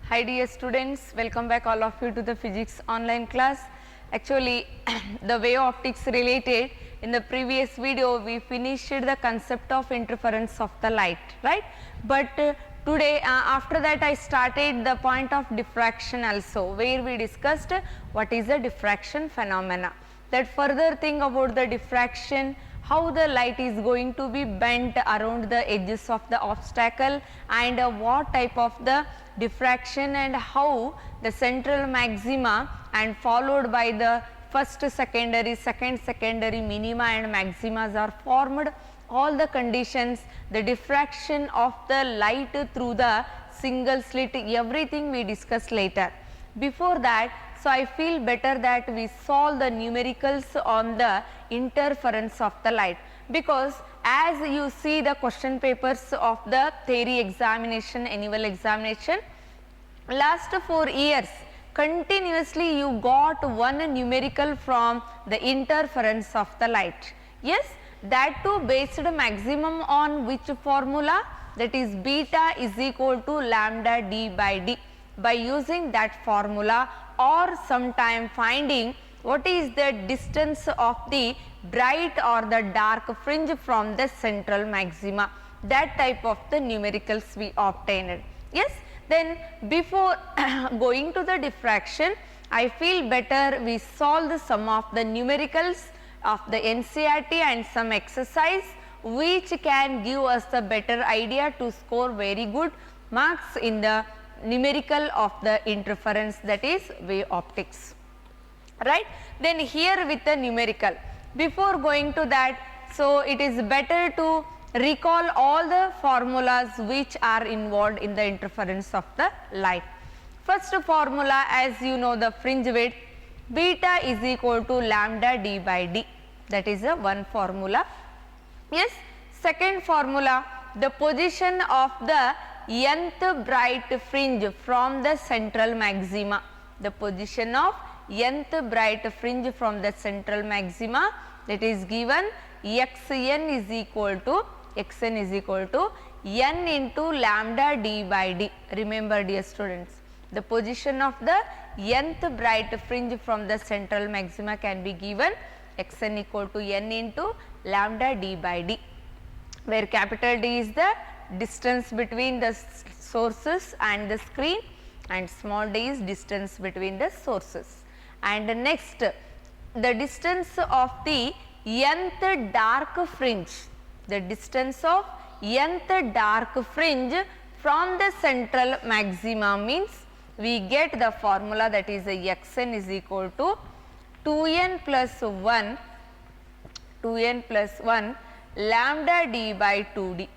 Hi dear students, welcome back all of you to the physics online class. Actually the wave optics related, in the previous video we finished the concept of interference of the light, right? But today after that I started the point of diffraction also, where we discussed what is the diffraction phenomena. That further thing about the diffraction, how the light is going to be bent around the edges of the obstacle, and what type of the diffraction, and how the central maxima and followed by the first secondary, second secondary minima and maximas are formed. All the conditions, the diffraction of the light through the single slit, everything we discuss later. Before that, so I feel better that we solve the numericals on the interference of the light, because as you see the question papers of the theory examination, annual examination, last 4 years continuously you got one numerical from the interference of the light. Yes, that too based maximum on which formula, that is beta is equal to lambda d by d. By using that formula, or sometime finding what is the distance of the bright or the dark fringe from the central maxima, that type of the numericals we obtained. Yes, then before going to the diffraction, I feel better we solve the sum of the numericals of the NCERT and some exercise which can give us the better idea to score very good marks in the numerical of the interference, that is wave optics, right. Then here with the numerical, before going to that, so it is better to recall all the formulas which are involved in the interference of the light. First formula, as you know, the fringe width beta is equal to lambda d by d, that is a one formula. Yes, second formula, the position of the nth bright fringe from the central maxima, the position of nth bright fringe from the central maxima, that is given xn is equal to n into lambda d by d. Remember dear students, the position of the nth bright fringe from the central maxima can be given xn equal to n into lambda d by d, where capital D is the distance between the sources and the screen, and small d is distance between the sources. And next, the distance of the nth dark fringe, the distance of nth dark fringe from the central maxima means we get the formula, that is xn is equal to 2n plus 1 lambda d by 2d,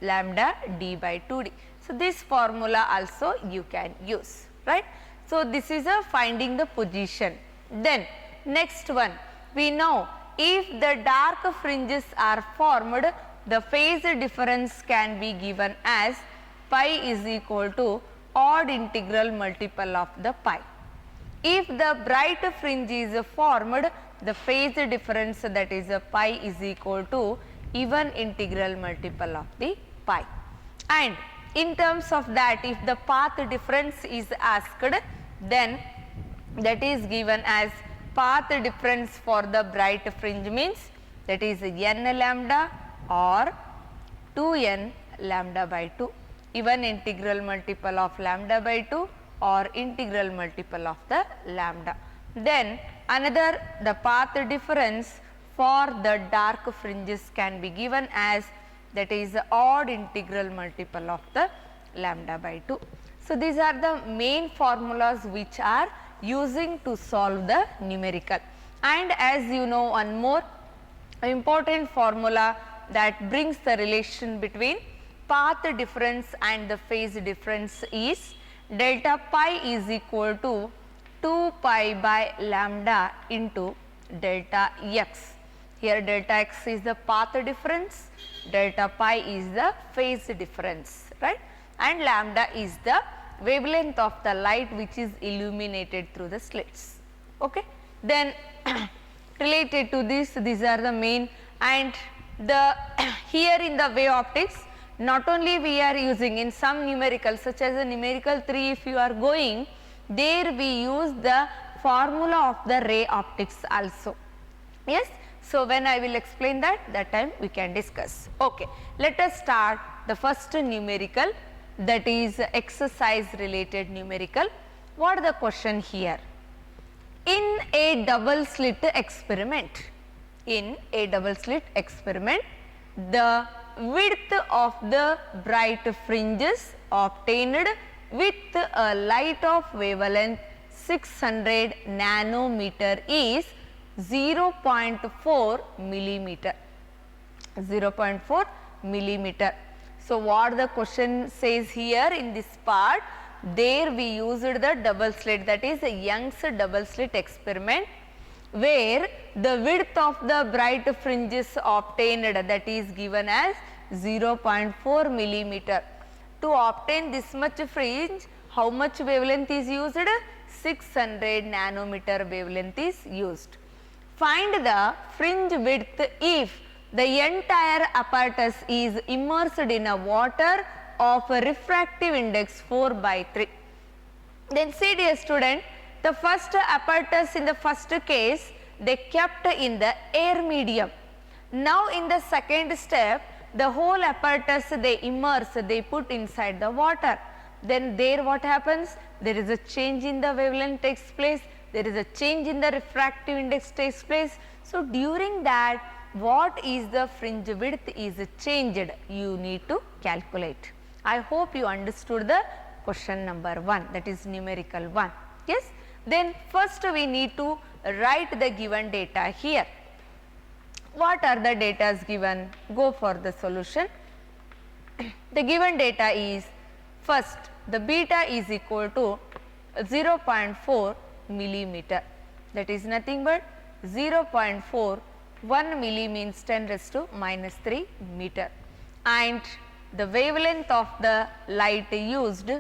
lambda d by 2d. So, this formula also you can use, right. So, this is a finding the position. Then next one, we know if the dark fringes are formed, the phase difference can be given as pi is equal to odd integral multiple of the pi. If the bright fringe is formed, the phase difference, that is pi is equal to even integral multiple of the pi. And in terms of that, if the path difference is asked, then that is given as path difference for the bright fringe means, that is n lambda or 2n lambda by 2, even integral multiple of lambda by 2 or integral multiple of the lambda. Then another, the path difference for the dark fringes can be given as, that is odd integral multiple of the lambda by 2. So, these are the main formulas which are using to solve the numerical. And as you know, one more important formula that brings the relation between path difference and the phase difference is delta pi is equal to 2 pi by lambda into delta x. Here delta x is the path difference, delta pi is the phase difference, right, and lambda is the wavelength of the light which is illuminated through the slits. Okay. Then related to this, these are the main, and the here in the wave optics Not only we are using in some numerical such as a numerical 3, if you are going, there we use the formula of the ray optics also. Yes. So, when I will explain that time we can discuss. Okay. Let us start the first numerical, that is exercise related numerical. What is the question here? In a double slit experiment, the width of the bright fringes obtained with a light of wavelength 600 nanometer is 0.4 millimeter. 0.4 millimeter. So, what the question says here in this part, there we used the double slit, that is Young's double slit experiment, where the width of the bright fringes obtained, that is given as 0.4 millimeter. To obtain this much fringe, how much wavelength is used? 600 nanometer wavelength is used. Find the fringe width if the entire apparatus is immersed in a water of a refractive index 4/3. Then see, dear student, the first apparatus in the first case they kept in the air medium. Now in the second step, the whole apparatus they immerse, they put inside the water. Then there what happens? There is a change in the wavelength takes place, there is a change in the refractive index takes place. So, during that, what is the fringe width is changed, you need to calculate. I hope you understood the question number 1, that is numerical 1. Yes. Then first we need to write the given data here. What are the data given? Go for the solution. The given data is, first the beta is equal to 0.4 millimeter, that is nothing but 0.4, 1 milli means 10 raised to minus 3 meter, and the wavelength of the light used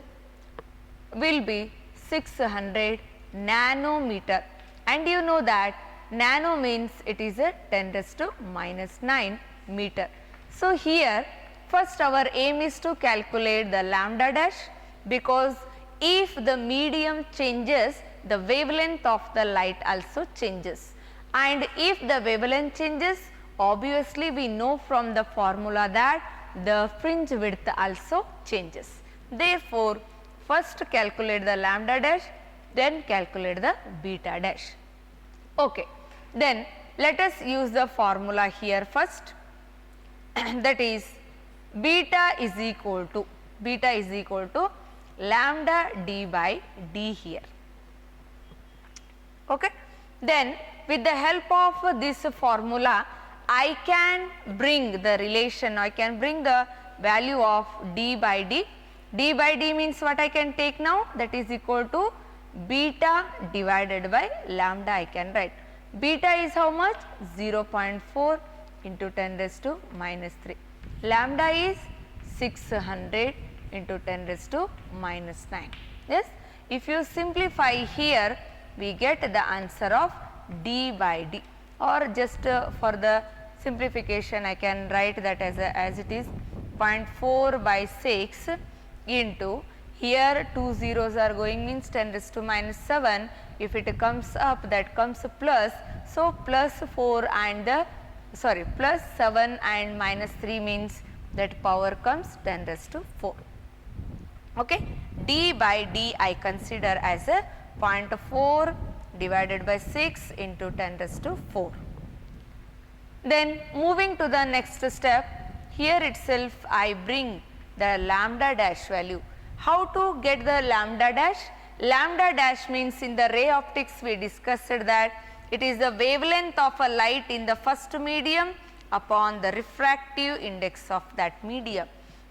will be 600 nanometer, and you know that nano means it is a 10 raised to minus 9 meter. So, here first our aim is to calculate the lambda dash, because if the medium changes, the wavelength of the light also changes, and if the wavelength changes, obviously we know from the formula that the fringe width also changes. Therefore, first calculate the lambda dash, then calculate the beta dash. Okay. Then let us use the formula here first, that is beta is equal to lambda d by d here. Okay. Then with the help of this formula, I can bring the relation, I can bring the value of d by d. D by d means what I can take now, that is equal to beta divided by lambda I can write. Beta is how much? 0.4 into 10 raised to minus 3. Lambda is 600 into 10 raised to minus 9. Yes. If you simplify here, we get the answer of d by d, or just for the simplification I can write that as it is 0.4 by 6 into, here 2 zeros are going means 10 raised to minus 7, if it comes up that comes plus, so plus 4 and the plus 7 and minus 3 means that power comes 10 raised to 4. Okay. D by d I consider as a 0.4 divided by 6 into 10 raised to 4. Then moving to the next step, here itself I bring the lambda dash value. How to get the lambda dash? Lambda dash means in the ray optics we discussed that it is the wavelength of a light in the first medium upon the refractive index of that medium.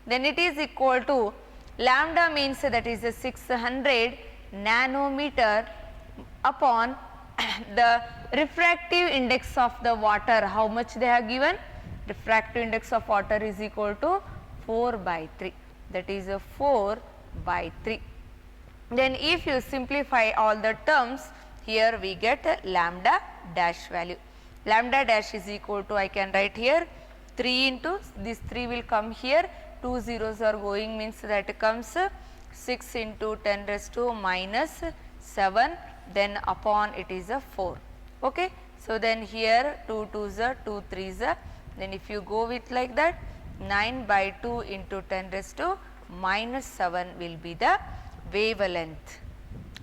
Then it is equal to, lambda means that is a 600 nanometer upon the refractive index of the water. How much they have given? Refractive index of water is equal to 4/3, that is a 4/3. Then if you simplify all the terms, here we get a lambda dash value. Lambda dash is equal to, I can write here 3 into this 3 will come here, 2 zeros are going means that comes 6 into 10 raised to minus 7, then upon it is a 4. Okay. So, then here 2 2s are 2 3s are, then if you go with like that 9 by 2 into 10 raised to minus 7 will be the wavelength,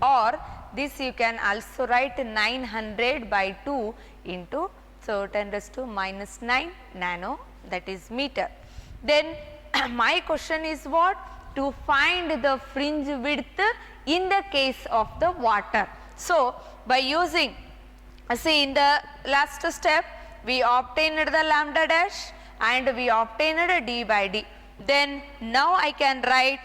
or this you can also write 900 by 2 into, so 10 raised to minus 9 nano, that is meter. Then my question is what? To find the fringe width in the case of the water. So, by using, see, in the last step we obtained the lambda dash and we obtained a d by d. Then now I can write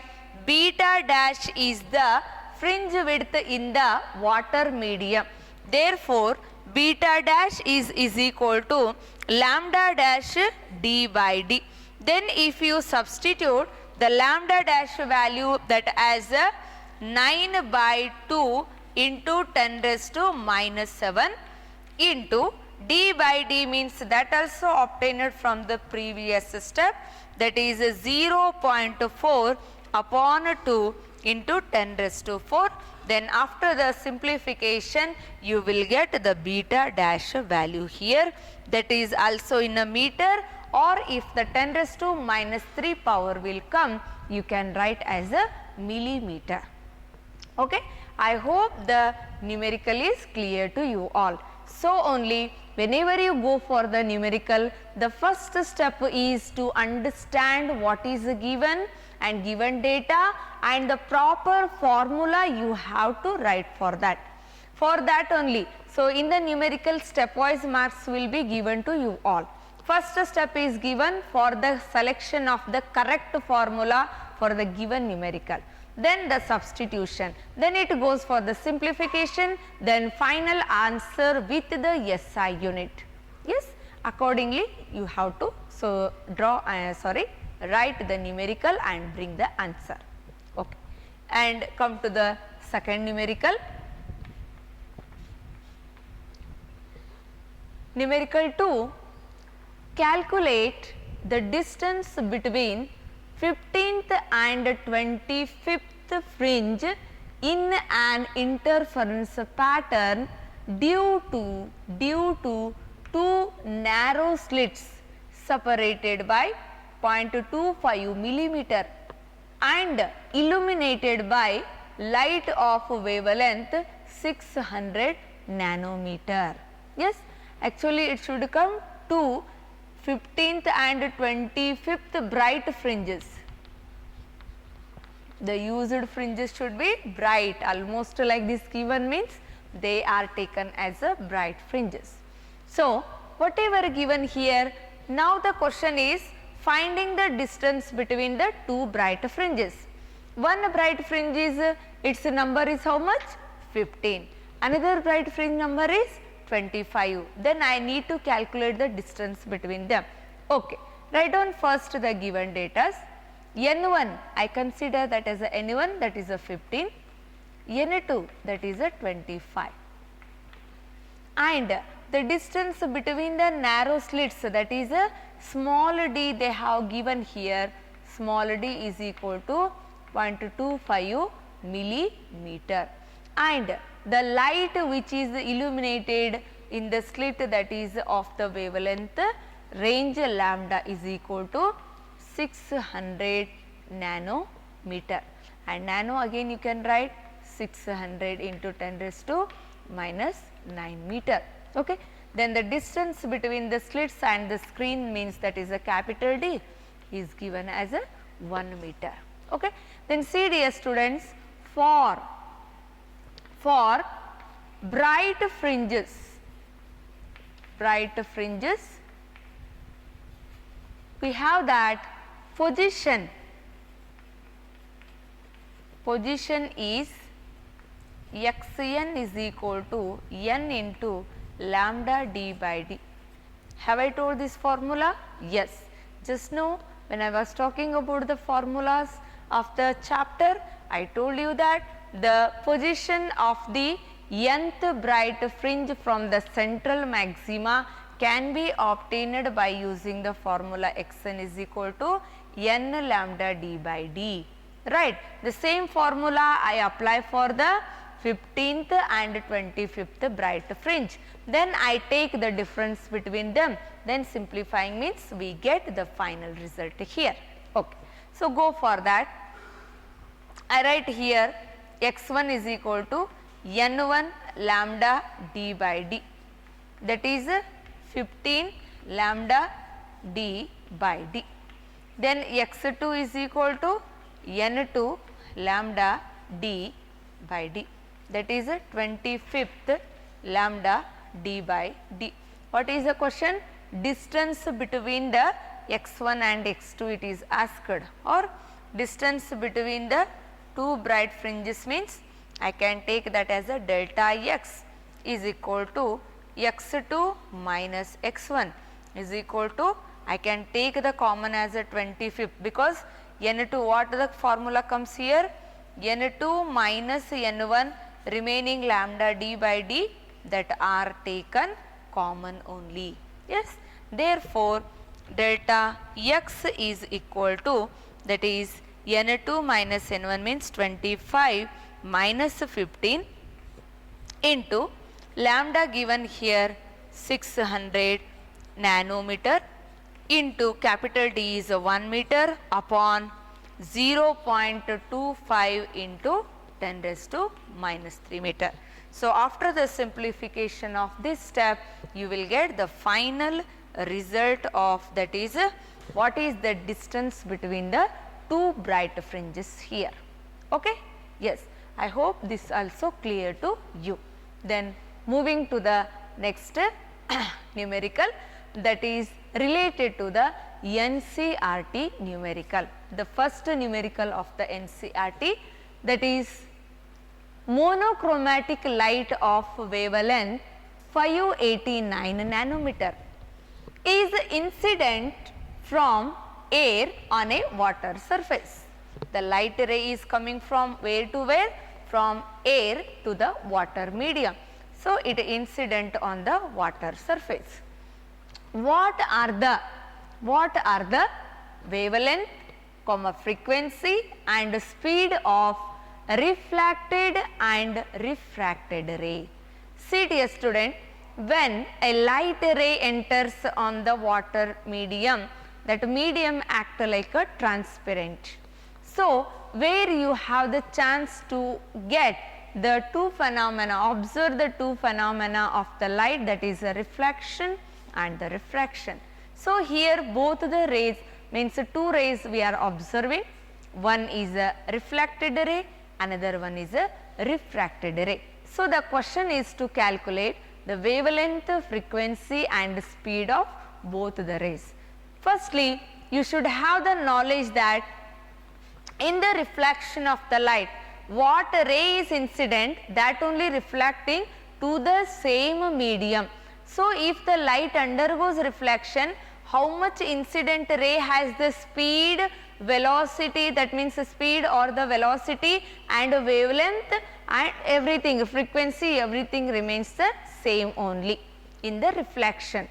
beta dash is the fringe width in the water medium. Therefore, beta dash is equal to lambda dash d by d. Then if you substitute the lambda dash value that as 9 by 2 into 10 raised to minus 7 into d by d means that also obtained from the previous step, that is 0.4 upon 2 into 10 raised to 4. Then after the simplification you will get the beta dash value here, that is also in a meter, or if the 10 raised to minus 3 power will come, you can write as a millimeter. Okay. I hope the numerical is clear to you all. So, only whenever you go for the numerical, the first step is to understand what is given and given data and the proper formula you have to write for that. For that only, so in the numerical stepwise marks will be given to you all. First step is given for the selection of the correct formula for the given numerical, then the substitution, then it goes for the simplification, then final answer with the SI unit. Yes, accordingly you have to write the numerical and bring the answer. Okay. And come to the second numerical. Numerical 2, calculate the distance between 15th and 25th fringe in an interference pattern due to two narrow slits separated by 0.25 millimeter and illuminated by light of wavelength 600 nanometer. Yes, actually it should come to 15th and 25th bright fringes. The used fringes should be bright, almost like this given means they are taken as a bright fringes. So, whatever given here, now the question is finding the distance between the two bright fringes. One bright fringe is, its number is how much? 15. Another bright fringe number is 25. Then I need to calculate the distance between them. Okay. Write down first the given data. N1 I consider that as a N1, that is a 15, N2 that is a 25, and the distance between the narrow slits, that is a small d they have given here, small d is equal to 0.25 millimeter, and the light which is illuminated in the slit, that is of the wavelength range lambda is equal to 600 nanometer, and nano again you can write 600 into 10 raised to minus 9 meter. Okay. Then the distance between the slits and the screen means that is a capital D is given as a 1 meter. Okay. Then see dear students, for bright fringes we have that position is xn is equal to n into lambda d by d. Have I told this formula? Yes. Just now when I was talking about the formulas of the chapter, I told you that the position of the nth bright fringe from the central maxima can be obtained by using the formula xn is equal to n lambda d by d. Right. The same formula I apply for the 15th and 25th bright fringe. Then I take the difference between them. Then simplifying means we get the final result here. Okay. So, go for that. I write here x1 is equal to n1 lambda d by d, that is 15 lambda d by d. Then x2 is equal to n2 lambda d by d, that is 25th lambda d by d. What is the question? Distance between the x1 and x2 it is asked, or distance between the two bright fringes means I can take that as a delta x is equal to x2 minus x1 is equal to, I can take the common as a 25th, because n2, what the formula comes here, n2 minus n1 remaining lambda d by d, that are taken common only. Yes. Therefore, delta x is equal to, that is n2 minus n1 means 25 minus 15 into lambda given here 600 nanometer into capital D is 1 meter upon 0.25 into 10 raised to minus 3 meter. So, after the simplification of this step, you will get the final result of, that is what is the distance between the two bright fringes here. Okay? Yes, I hope this also clear to you. Then moving to the next numerical, that is related to the NCERT numerical. The first numerical of the NCERT, that is monochromatic light of wavelength 589 nanometer is incident from air on a water surface. The light ray is coming from where to where? From air to the water medium. So, it incident on the water surface. What are the wavelength, frequency and speed of reflected and refracted ray? See dear student, when a light ray enters on the water medium, that medium act like a transparent. So, where you have the chance to get the two phenomena, observe the two phenomena of the light, that is a reflection and the refraction. So, here both the rays means two rays we are observing, one is a reflected ray, another one is a refracted ray. So, the question is to calculate the wavelength, frequency and speed of both the rays. Firstly, you should have the knowledge that in the reflection of the light, what ray is incident, that only reflecting to the same medium. So, if the light undergoes reflection, how much incident ray has the speed, velocity, that means the speed or the velocity and wavelength and everything, frequency, everything remains the same only in the reflection.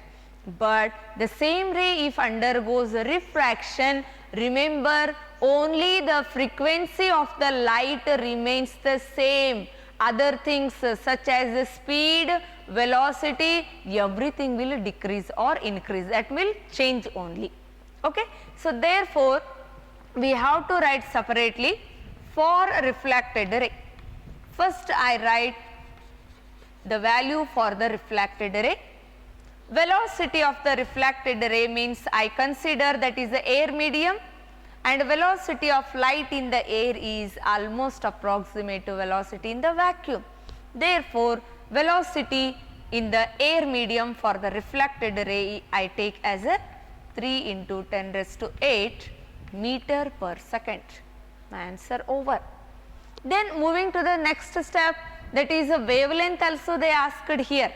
But the same ray if undergoes refraction, remember only the frequency of the light remains the same. Other things such as the speed, velocity, everything will decrease or increase, that will change only. Okay? So, therefore, we have to write separately for reflected ray. First, I write the value for the reflected ray. Velocity of the reflected ray means I consider that is the air medium, and velocity of light in the air is almost approximate to velocity in the vacuum. Therefore, velocity in the air medium for the reflected ray I take as a 3 into 10 raised to 8 meter per second. My answer over. Then moving to the next step, that is a wavelength also they asked here,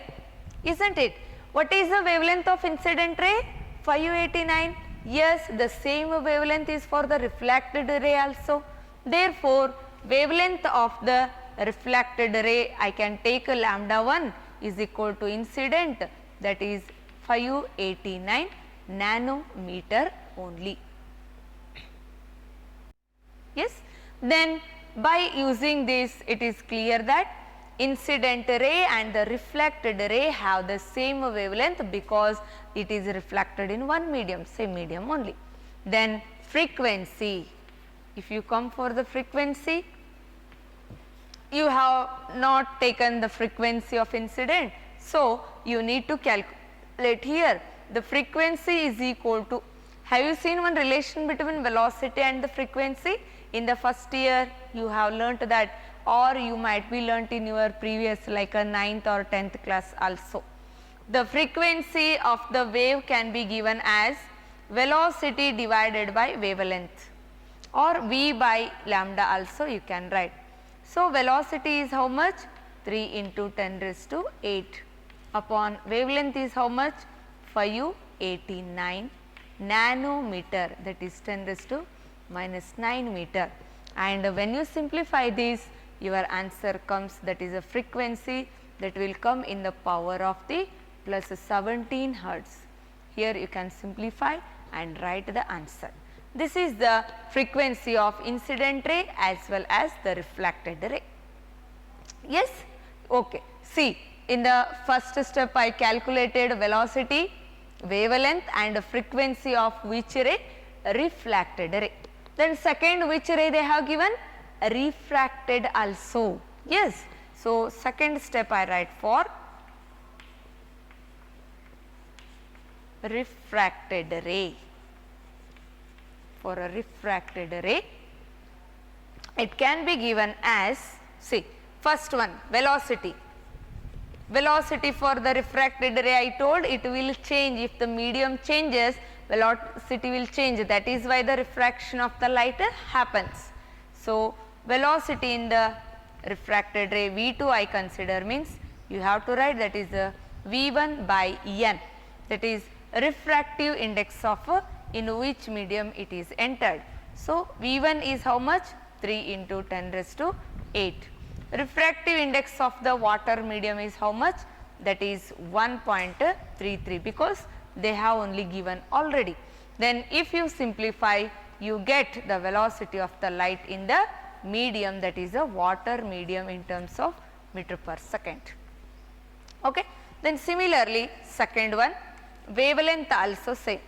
isn't it? What is the wavelength of incident ray? 589. Yes, the same wavelength is for the reflected ray also. Therefore, wavelength of the reflected ray I can take a lambda 1 is equal to incident, that is 589 nanometer only. Yes. Then by using this, it is clear that incident ray and the reflected ray have the same wavelength because it is reflected in one medium, same medium only. Then frequency, if you come for the frequency, you have not taken the frequency of incident. So, you need to calculate here the frequency is equal to, have you seen one relation between velocity and the frequency? In the first year you have learnt that, or you might be learnt in your previous like a 9th or 10th class also. The frequency of the wave can be given as velocity divided by wavelength, or V by lambda also you can write. So, velocity is how much? 3 into 10 raised to 8 upon wavelength is how much? 589 nanometer, that is 10 raised to minus 9 meter. And when you simplify this, your answer comes, that is a frequency that will come in the power of the plus 17 hertz. Here you can simplify and write the answer. This is the frequency of incident ray as well as the reflected ray. Yes? Okay. See, in the first step I calculated velocity, wavelength and frequency of which ray? Reflected ray. Then second, which ray they have given? Refracted also. Yes. So, second step I write for refracted ray. For a refracted ray, it can be given as, see, first one velocity. Velocity for the refracted ray, I told it will change if the medium changes, velocity will change, that is why the refraction of the light happens. So, velocity in the refracted ray V2 I consider means you have to write, that is V1 by N, that is refractive index of in which medium it is entered. So, V1 is how much? 3 into 10 raised to 8. Refractive index of the water medium is how much? That is 1.33, because they have only given already. Then if you simplify, you get the velocity of the light in the medium, that is a water medium in terms of meter per second. Okay. Then similarly, second one, wavelength also same.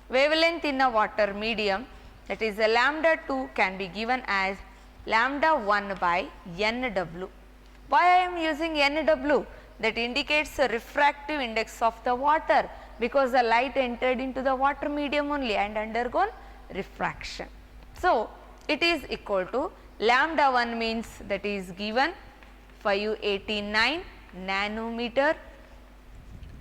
Wavelength in a water medium, that is a lambda 2 can be given as lambda 1 by Nw. Why I am using Nw? That indicates the refractive index of the water, because the light entered into the water medium only and undergone refraction. So, it is equal to lambda 1 means that is given 589 nanometer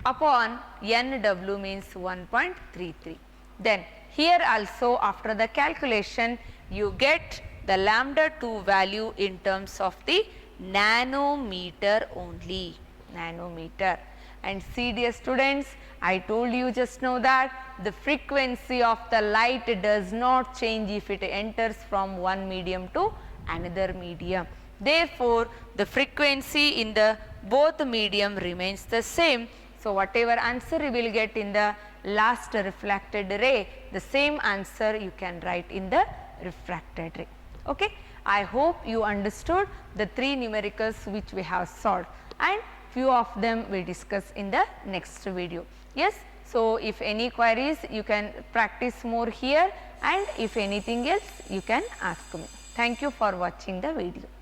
upon Nw means 1.33. Then here also after the calculation you get the lambda 2 value in terms of the nanometer only, nanometer. And see dear students, I told you just now that the frequency of the light does not change if it enters from one medium to another medium. Therefore, the frequency in the both medium remains the same. So, whatever answer you will get in the last reflected ray, the same answer you can write in the refracted ray. Okay. I hope you understood the three numericals which we have solved, and few of them we discuss in the next video. Yes. So, if any queries you can practice more here, and if anything else you can ask me. Thank you for watching the video.